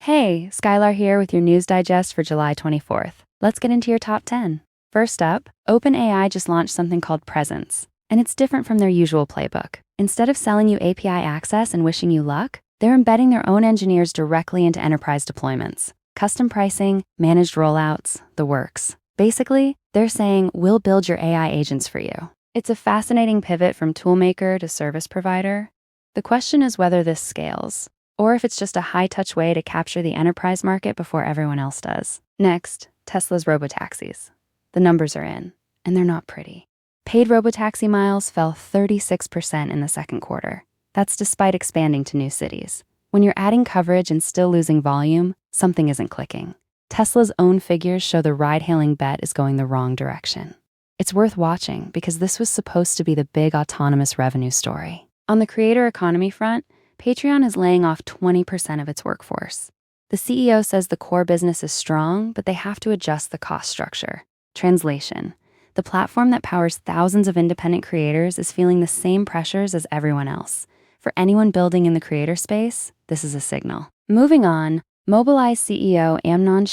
Hey, Skylar here with your news digest for July 24th. Let's get into your top 10. First up, OpenAI just launched something called Presence, and it's different from their usual playbook. Instead of selling you API access and wishing you luck, they're embedding their own engineers directly into enterprise deployments. Custom pricing, managed rollouts, the works. Basically, they're saying, we'll build your AI agents for you. It's a fascinating pivot from toolmaker to service provider. The question is whether this scales, or if it's just a high-touch way to capture the enterprise market before everyone else does. Next, Tesla's Robotaxis. The numbers are in, and they're not pretty. Paid Robotaxi miles fell 36% in the second quarter. That's despite expanding to new cities. When you're adding coverage and still losing volume, something isn't clicking. Tesla's own figures show the ride-hailing bet is going the wrong direction. It's worth watching because this was supposed to be the big autonomous revenue story. On the creator economy front, Patreon is laying off 20% of its workforce. The CEO says the core business is strong, but they have to adjust the cost structure. Translation: the platform that powers thousands of independent creators is feeling the same pressures as everyone else. For anyone building in the creator space, this is a signal. Moving on, Mobileye CEO Amnon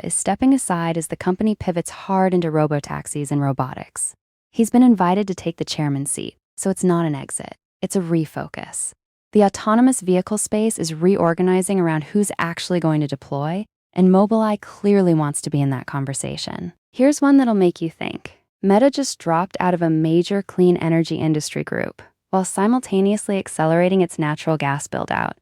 is stepping aside as the company pivots hard into robotaxis and robotics. He's been invited to take the chairman's seat, so it's not an exit. It's a refocus. The autonomous vehicle space is reorganizing around who's actually going to deploy, and Mobileye clearly wants to be in that conversation. Here's one that'll make you think. Meta just dropped out of a major clean energy industry group, while simultaneously accelerating its natural gas build-out.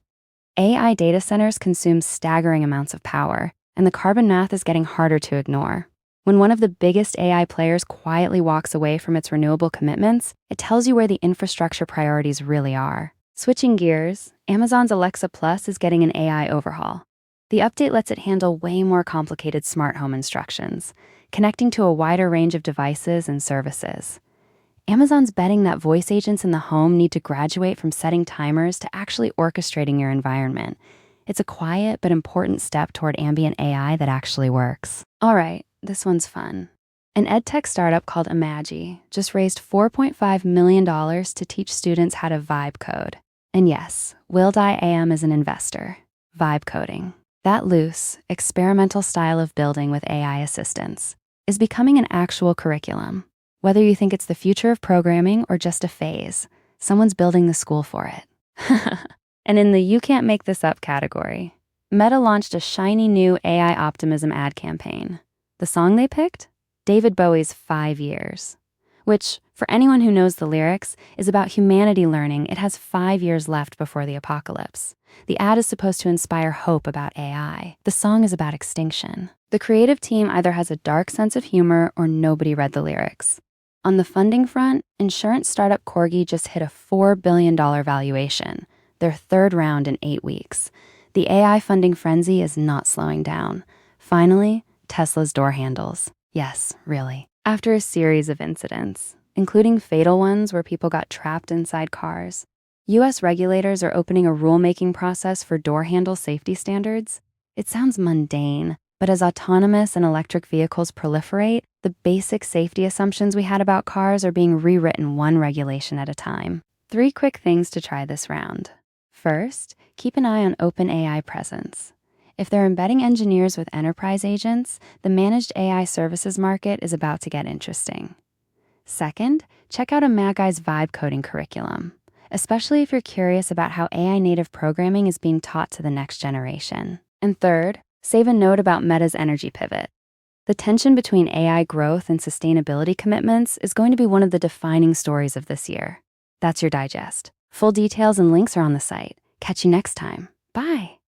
AI data centers consume staggering amounts of power, and the carbon math is getting harder to ignore. When one of the biggest AI players quietly walks away from its renewable commitments, it tells you where the infrastructure priorities really are. Switching gears, Amazon's Alexa Plus is getting an AI overhaul. The update lets it handle way more complicated smart home instructions, connecting to a wider range of devices and services. Amazon's betting that voice agents in the home need to graduate from setting timers to actually orchestrating your environment. It's a quiet but important step toward ambient AI that actually works. All right, this one's fun. An edtech startup called Imagi just raised $4.5 million to teach students how to vibe code. And yes, Wildi AM is an investor. Vibe coding, that loose, experimental style of building with AI assistance, is becoming an actual curriculum. Whether you think it's the future of programming or just a phase, someone's building the school for it. And in the you can't make this up category, Meta launched a shiny new AI optimism ad campaign. The song they picked? David Bowie's 5 Years, which, for anyone who knows the lyrics, is about humanity learning it has 5 years left before the apocalypse. The ad is supposed to inspire hope about AI. The song is about extinction. The creative team either has a dark sense of humor or nobody read the lyrics. On the funding front, insurance startup Corgi just hit a $4 billion valuation, their third round in 8 weeks. The AI funding frenzy is not slowing down. Finally, Tesla's door handles. Yes, really. After a series of incidents, including fatal ones where people got trapped inside cars, US regulators are opening a rulemaking process for door handle safety standards. It sounds mundane, but as autonomous and electric vehicles proliferate, the basic safety assumptions we had about cars are being rewritten one regulation at a time. 3 quick things to try this round. First, keep an eye on OpenAI Presence. If they're embedding engineers with enterprise agents, the managed AI services market is about to get interesting. Second, check out Imagi's vibe coding curriculum, especially if you're curious about how AI native programming is being taught to the next generation. And third, save a note about Meta's energy pivot. The tension between AI growth and sustainability commitments is going to be one of the defining stories of this year. That's your digest. Full details and links are on the site. Catch you next time. Bye.